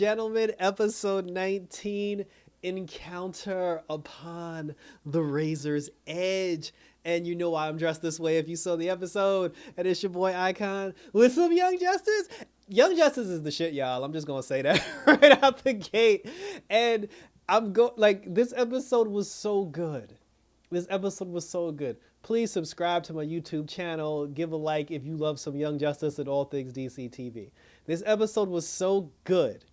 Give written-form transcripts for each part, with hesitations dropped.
gentlemen, episode 19, Encounter Upon the Razor's Edge. And you know why I'm dressed this way if you saw the episode. And it's your boy Icon with some Young Justice. Young Justice is the shit, y'all. I'm just gonna say that right out the gate. And this episode was so good. This episode was so good. Please subscribe to my YouTube channel. Give a like if you love some Young Justice and all things DC TV. This episode was so good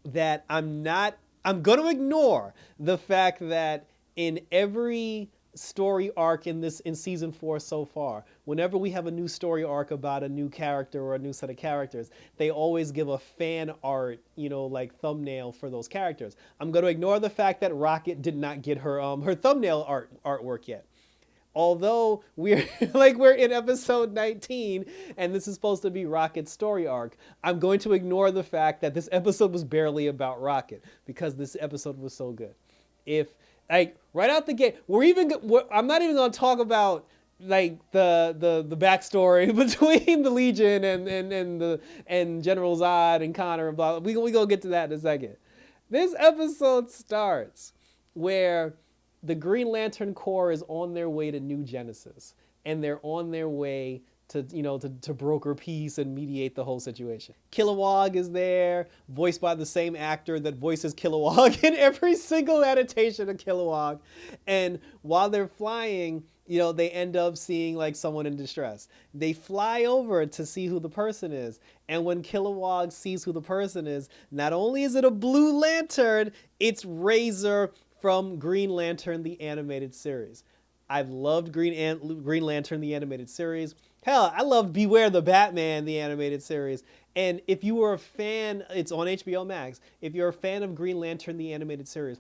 that I'm going to ignore the fact that in every story arc in season 4 so far, whenever we have a new story arc about a new character or a new set of characters, they always give a fan art, like thumbnail for those characters. I'm going to ignore the fact that Rocket did not get her thumbnail artwork yet. Although we're we're in episode 19 and this is supposed to be Rocket's story arc, I'm going to ignore the fact that this episode was barely about Rocket because this episode was so good. If right out the gate, I'm not even going to talk about the backstory between the Legion and General Zod and Connor and blah. We gonna get to that in a second. This episode starts where the Green Lantern Corps is on their way to New Genesis, and they're on their way to broker peace and mediate the whole situation. Kilowog is there, voiced by the same actor that voices Kilowog in every single adaptation of Kilowog. And while they're flying, they end up seeing someone in distress. They fly over to see who the person is. And when Kilowog sees who the person is, not only is it a Blue Lantern, it's Razer from Green Lantern, the animated series. I've loved Green Lantern, the animated series. Hell, I loved Beware the Batman, the animated series. And if you were a fan, it's on HBO Max. If you're a fan of Green Lantern, the animated series,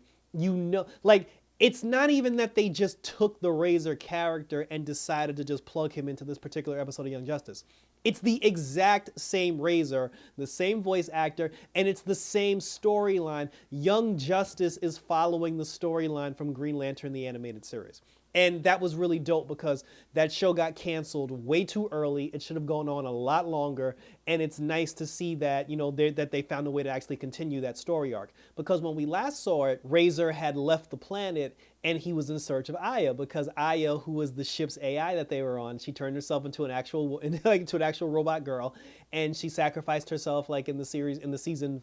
it's not even that they just took the Razor character and decided to just plug him into this particular episode of Young Justice. It's the exact same Razor, the same voice actor, and it's the same storyline. Young Justice is following the storyline from Green Lantern, the animated series. And that was really dope because that show got canceled way too early. It should have gone on a lot longer. And it's nice to see that, that they found a way to actually continue that story arc. Because when we last saw it, Razor had left the planet and he was in search of Aya, because Aya, who was the ship's AI that they were on, she turned herself into an actual robot girl, and she sacrificed herself in the season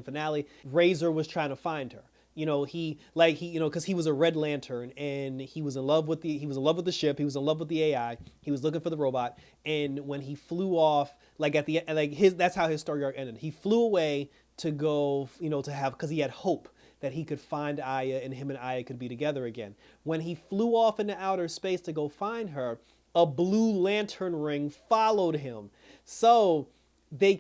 finale. Razor was trying to find her. Because he was a Red Lantern and he was in love with the ship, he was in love with the AI, he was looking for the robot, and when he flew off, that's how his story arc ended. He flew away to go, because he had hope that he could find Aya and him and Aya could be together again. When he flew off into outer space to go find her, a Blue Lantern ring followed him. So when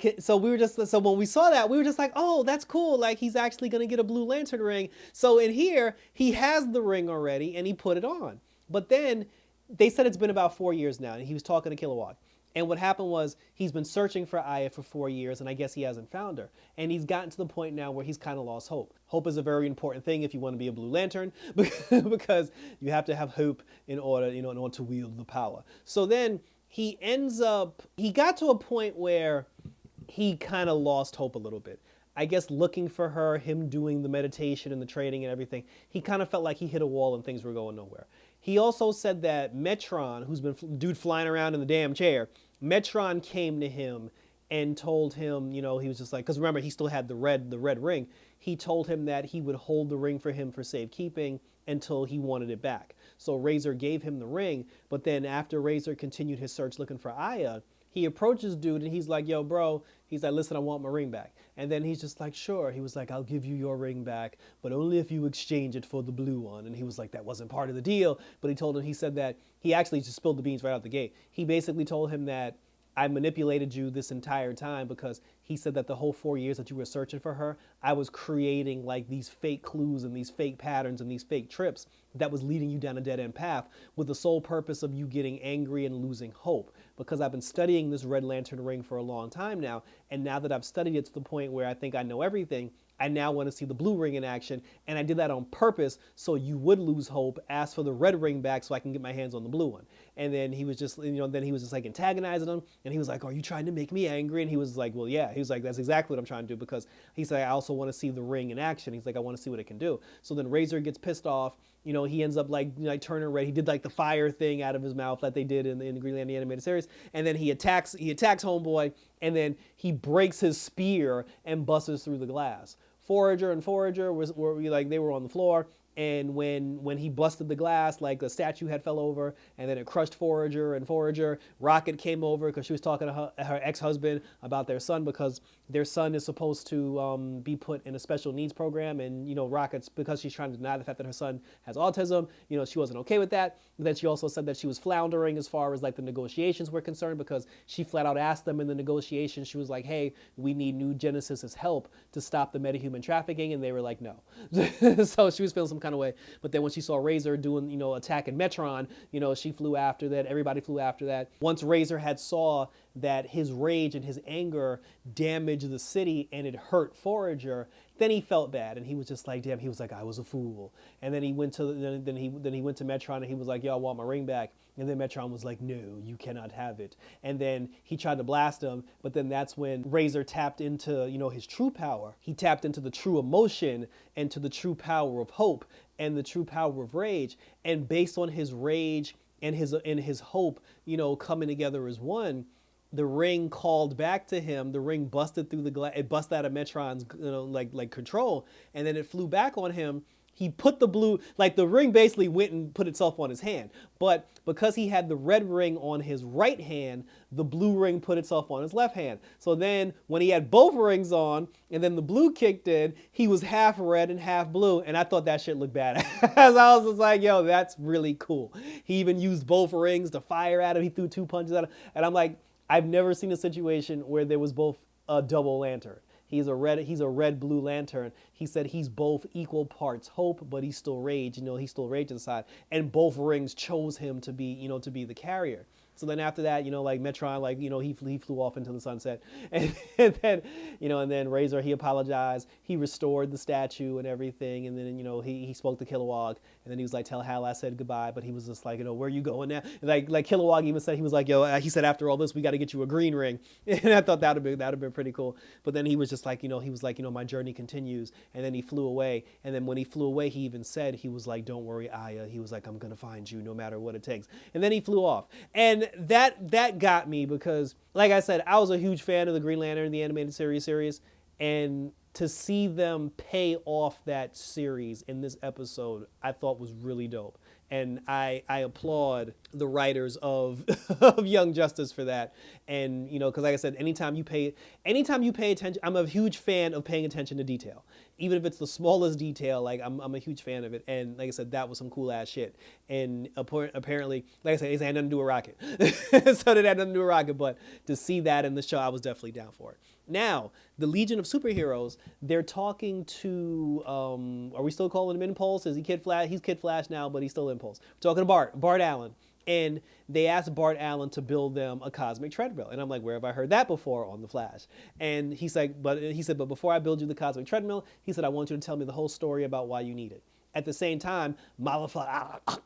we saw that, we were just like, oh, that's cool. He's actually going to get a Blue Lantern ring. So in here, he has the ring already and he put it on. But then they said it's been about 4 years now, and he was talking to Kilowog. And what happened was he's been searching for Aya for 4 years, and I guess he hasn't found her. And he's gotten to the point now where he's kind of lost hope. Hope is a very important thing if you want to be a Blue Lantern, because you have to have hope in order to wield the power. So then he got to a point where he kind of lost hope a little bit. I guess looking for her, him doing the meditation and the training and everything, he kind of felt like he hit a wall and things were going nowhere. He also said that Metron, who's been dude flying around in the damn chair, Metron came to him and told him, he was just because remember, he still had the red ring. He told him that he would hold the ring for him for safekeeping until he wanted it back. So Razor gave him the ring, but then after Razor continued his search looking for Aya, he approaches dude and he's like, yo, bro, he's like, listen, I want my ring back. And then he's just like, sure. He was like, I'll give you your ring back, but only if you exchange it for the blue one. And he was like, that wasn't part of the deal. But he said that he actually just spilled the beans right out the gate. He basically told him that I manipulated you this entire time, because he said that the whole 4 years that you were searching for her, I was creating these fake clues and these fake patterns and these fake trips that was leading you down a dead end path with the sole purpose of you getting angry and losing hope. Because I've been studying this Red Lantern ring for a long time now, and now that I've studied it to the point where I think I know everything, I now want to see the blue ring in action. And I did that on purpose so you would lose hope, ask for the red ring back so I can get my hands on the blue one. And then he was just, then he was just like antagonizing him. And he was like, are you trying to make me angry? And he was like, well, yeah. He was like, that's exactly what I'm trying to do, because he's like, I also want to see the ring in action. He's like, I want to see what it can do. So then Razer gets pissed off. He ends up like turning red. He did like the fire thing out of his mouth that they did in the Green Lantern animated series. And then he attacks Homeboy, and then he breaks his spear and busts through the glass. Forager they were on the floor, and when he busted the glass, like the statue had fell over, and then it crushed Forager. Rocket came over because she was talking to her ex-husband about their son, because their son is supposed to be put in a special needs program, and Rocket's, because she's trying to deny the fact that her son has autism, she wasn't okay with that. But then she also said that she was floundering as far as like the negotiations were concerned, because she flat out asked them in the negotiations, she was like, hey, we need New Genesis's help to stop the metahuman trafficking, and they were like, no. So she was feeling some kind of way. But then when she saw Razer doing, attacking Metron, she flew after that. Everybody flew after that. Once Razer had saw that his rage and his anger damaged the city and it hurt Forager, then he felt bad, and he was just like, damn, he was like, I was a fool. And then he went to Metron, and he was like, yo, I want my ring back. And then Metron was like, no, you cannot have it. And then he tried to blast him, but then that's when Razer tapped into, his true power. He tapped into the true emotion and to the true power of hope and the true power of rage. And based on his rage and his hope, coming together as one, the ring called back to him. The ring busted through the glass. It busted out of Metron's, like control, and then it flew back on him. He put the blue, like the ring basically went and put itself on his hand. But because he had the red ring on his right hand, the blue ring put itself on his left hand. So then when he had both rings on and then the blue kicked in, he was half red and half blue. And I thought that shit looked bad. As I was just like, yo, that's really cool. He even used both rings to fire at him. He threw 2 punches at him. And I'm like, I've never seen a situation where there was both a double lantern. He's a red-blue lantern. He said he's both equal parts hope, but he's still rage. He's still rage inside. And both rings chose him to be, to be the carrier. So then after that, like Metron, like, he flew off into the sunset. And then, and then Razer, he apologized. He restored the statue and everything. And then, he spoke to Kilowog. And then he was like, tell Hal I said goodbye. But he was just like, where are you going now? And like Kilowog even said, he was like, yo, he said, after all this, we got to get you a green ring. And I thought that'd have been pretty cool. But then he was just like, he was like, my journey continues. And then he flew away. And then when he flew away, he even said, he was like, don't worry, Aya. He was like, I'm going to find you no matter what it takes. And then he flew off. And that got me, because, like I said, I was a huge fan of the Green Lantern, the animated series, and to see them pay off that series in this episode, I thought was really dope. And I applaud the writers of of Young Justice for that. And because like I said, anytime you pay attention, I'm a huge fan of paying attention to detail, even if it's the smallest detail. Like I'm a huge fan of it. And like I said, that was some cool ass shit. And apparently, like I said, it had nothing to do with Rocket, so it had nothing to do with Rocket. But to see that in the show, I was definitely down for it. Now, the Legion of Superheroes, they're talking to, are we still calling him Impulse? Is he Kid Flash? He's Kid Flash now, but he's still Impulse. We're talking to Bart Allen. And they asked Bart Allen to build them a cosmic treadmill. And I'm like, where have I heard that before on The Flash? And he's like, but before I build you the cosmic treadmill, he said, I want you to tell me the whole story about why you need it. At the same time, Malafak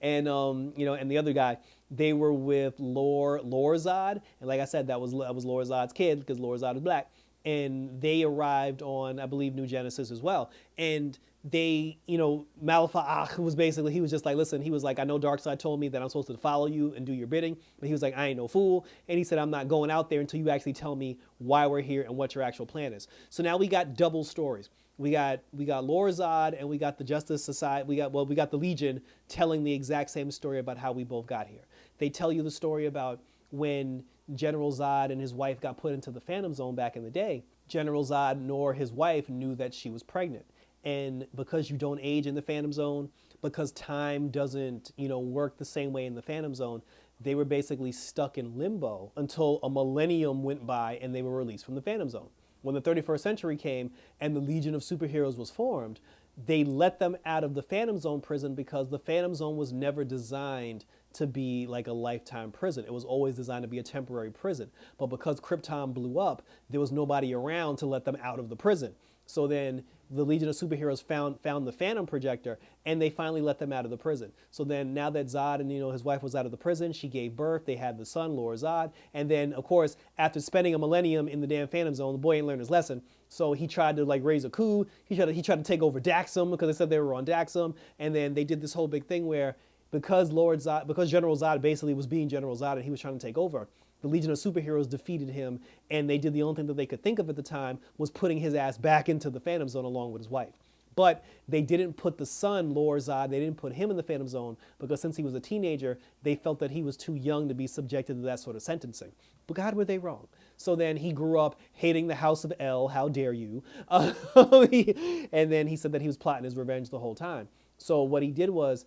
and and the other guy, they were with Lor-Zod, and like I said, that was Lor-Zod's kid, because Lor-Zod is black, and they arrived on, I believe, New Genesis as well. And they, Malafak was basically, he was just like, listen, he was like, I know Darkseid told me that I'm supposed to follow you and do your bidding, but he was like, I ain't no fool. And he said, I'm not going out there until you actually tell me why we're here and what your actual plan is. So now we got double stories. We got Lor-Zod, and we got the Justice Society. We got the Legion telling the exact same story about how we both got here. They tell you the story about when General Zod and his wife got put into the Phantom Zone back in the day. General Zod nor his wife knew that she was pregnant. And because you don't age in the Phantom Zone, because time doesn't, work the same way in the Phantom Zone, they were basically stuck in limbo until a millennium went by and they were released from the Phantom Zone. When the 31st century came and the Legion of Superheroes was formed, they let them out of the Phantom Zone prison because the Phantom Zone was never designed to be like a lifetime prison. It was always designed to be a temporary prison. But because Krypton blew up, there was nobody around to let them out of the prison. So then the Legion of Superheroes found the Phantom Projector, and they finally let them out of the prison. So then now that Zod and his wife was out of the prison, she gave birth. They had the son, Lor-Zod, and then of course after spending a millennium in the damn Phantom Zone, the boy ain't learned his lesson. So he tried to like raise a coup. He tried to take over Daxam because they said they were on Daxam, and then they did this whole big thing where because General Zod basically was being General Zod and he was trying to take over, the Legion of Superheroes defeated him, and they did the only thing that they could think of at the time was putting his ass back into the Phantom Zone along with his wife. But they didn't put the son, Lor-Zod, they didn't put him in the Phantom Zone because since he was a teenager, they felt that he was too young to be subjected to that sort of sentencing. But God, were they wrong. So then he grew up hating the House of El, how dare you. And then he said that he was plotting his revenge the whole time. So what he did was,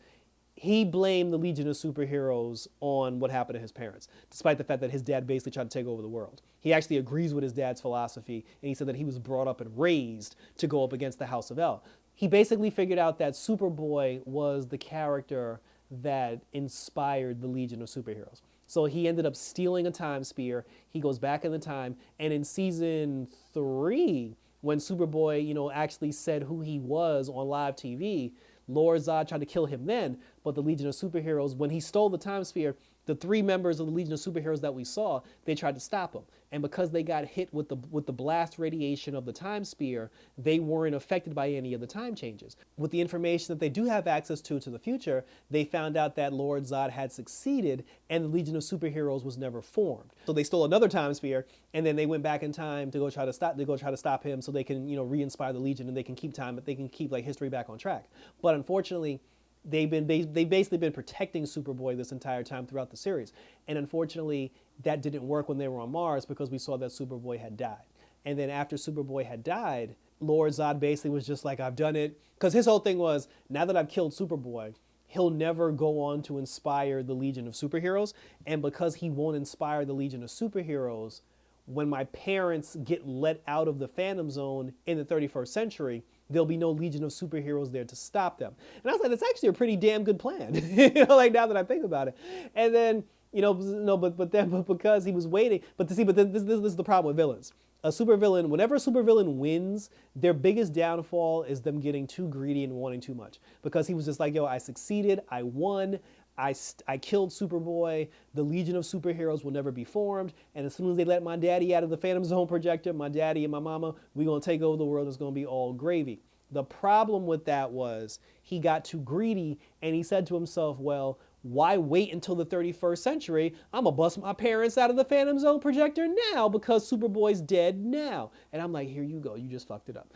he blamed the Legion of Superheroes on what happened to his parents, despite the fact that his dad basically tried to take over the world. He actually agrees with his dad's philosophy, and he said that he was brought up and raised to go up against the House of El. He basically figured out that Superboy was the character that inspired the Legion of Superheroes. So he ended up stealing a time spear. He goes back in the time, and in season 3, when Superboy, actually said who he was on live TV, Lor-Zod tried to kill him then, but the Legion of Superheroes, when he stole the time sphere, the 3 members of the Legion of Superheroes that we saw, they tried to stop him. And because they got hit with the blast radiation of the time spear, they weren't affected by any of the time changes. With the information that they do have access to the future, they found out that Lor-Zod had succeeded and the Legion of Superheroes was never formed. So they stole another time sphere, and then they went back in time to go try to stop him so they can, re-inspire the Legion and they can keep like history back on track. But unfortunately, they've basically been protecting Superboy this entire time throughout the series. And unfortunately, that didn't work when they were on Mars because we saw that Superboy had died. And then after Superboy had died, Lor-Zod basically was just like, I've done it. Because his whole thing was, now that I've killed Superboy, he'll never go on to inspire the Legion of Superheroes. And because he won't inspire the Legion of Superheroes, when my parents get let out of the Phantom Zone in the 31st century, there'll be no Legion of Superheroes there to stop them. And I was like, that's actually a pretty damn good plan. Like now that I think about it. And then, but because he was waiting, but this is the problem with villains. Whenever a supervillain wins, their biggest downfall is them getting too greedy and wanting too much. Because he was just like, yo, I succeeded, I won, I killed Superboy, the Legion of Superheroes will never be formed, and as soon as they let my daddy out of the Phantom Zone projector, my daddy and my mama, we're going to take over the world, it's going to be all gravy. The problem with that was he got too greedy, and he said to himself, well, why wait until the 31st century? I'm going to bust my parents out of the Phantom Zone projector now because Superboy's dead now. And I'm like, here you go. You just fucked it up.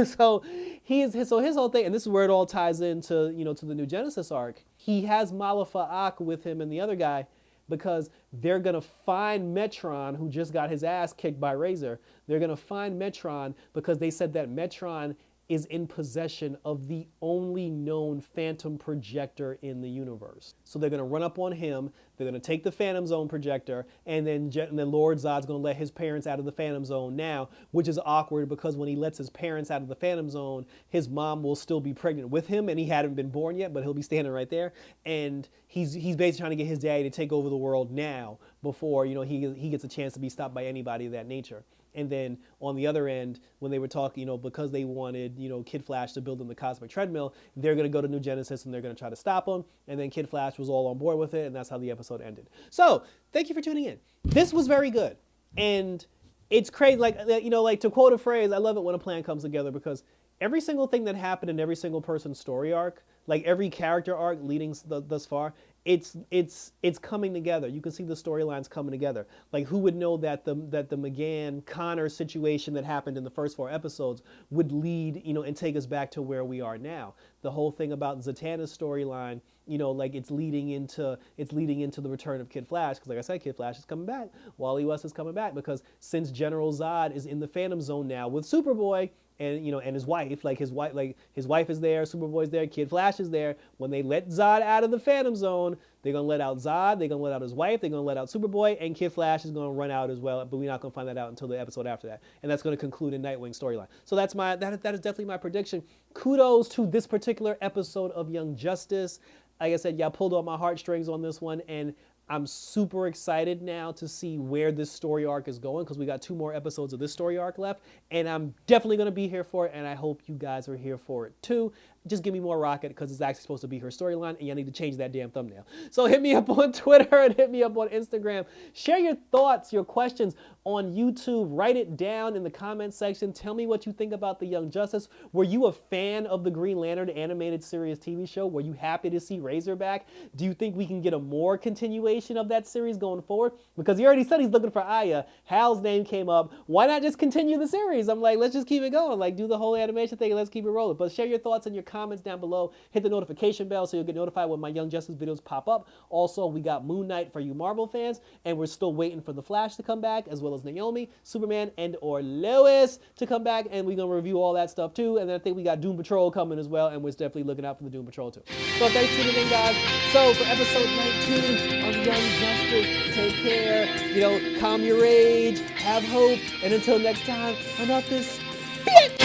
So his whole thing, and this is where it all ties into, to the New Genesis arc. He has Malifaux with him and the other guy because they're going to find Metron, who just got his ass kicked by Razer. They're going to find Metron because they said that Metron is in possession of the only known phantom projector in the universe. So they're going to run up on him, they're going to take the Phantom Zone projector, and then Lor-Zod's going to let his parents out of the Phantom Zone now, which is awkward because when he lets his parents out of the Phantom Zone, his mom will still be pregnant with him, and he hadn't been born yet, but he'll be standing right there. And he's basically trying to get his daddy to take over the world now before, he gets a chance to be stopped by anybody of that nature. And then on the other end, when they were talking, because they wanted, Kid Flash to build them the cosmic treadmill, they're going to go to New Genesis and they're going to try to stop him. And then Kid Flash was all on board with it, and that's how the episode ended. So thank you for tuning in. This was very good. And it's crazy, like to quote a phrase, I love it when a plan comes together because every single thing that happened in every single person's story arc, like every character arc leading thus far, it's coming together. You can see the storylines coming together. Like who would know that the McGann Connor situation that happened in the first 4 episodes would lead, and take us back to where we are now. The whole thing about Zatanna's storyline, like it's leading into the return of Kid Flash, because like I said, Kid Flash is coming back. Wally West is coming back because since General Zod is in the Phantom Zone now with Superboy, and and his wife, his wife is there, Superboy's there, Kid Flash is there. When they let Zod out of the Phantom Zone, they're gonna let out Zod, they're gonna let out his wife, they're gonna let out Superboy, and Kid Flash is gonna run out as well. But we're not gonna find that out until the episode after that, and that's gonna conclude in Nightwing storyline. So that is definitely my prediction. Kudos to this particular episode of Young Justice. Like I said, y'all pulled on my heartstrings on this one, and I'm super excited now to see where this story arc is going, because we got 2 more episodes of this story arc left, and I'm definitely going to be here for it, and I hope you guys are here for it too. Just give me more Rocket, because it's actually supposed to be her storyline, and y'all need to change that damn thumbnail. So hit me up on Twitter and hit me up on Instagram. Share your thoughts, your questions on YouTube. Write it down in the comment section. Tell me what you think about the Young Justice. Were you a fan of the Green Lantern animated series TV show? Were you happy to see Razer back? Do you think we can get a more continuation of that series going forward? Because he already said he's looking for Aya. Hal's name came up. Why not just continue the series? I'm like, let's just keep it going. Like, do the whole animation thing and let's keep it rolling. But share your thoughts in your comments down below. Hit the notification bell so you'll get notified when my Young Justice videos pop up. Also, we got Moon Knight for you Marvel fans, and we're still waiting for the Flash to come back, as well as Naomi, Superman, and or Lois to come back, and we're gonna review all that stuff too. And then I think we got Doom Patrol coming as well, and we're definitely looking out for the Doom Patrol too. So thanks for tuning in, guys. So for episode 19 of Young Justice, take care, calm your rage, have hope, and until next time, I'm out this bitch!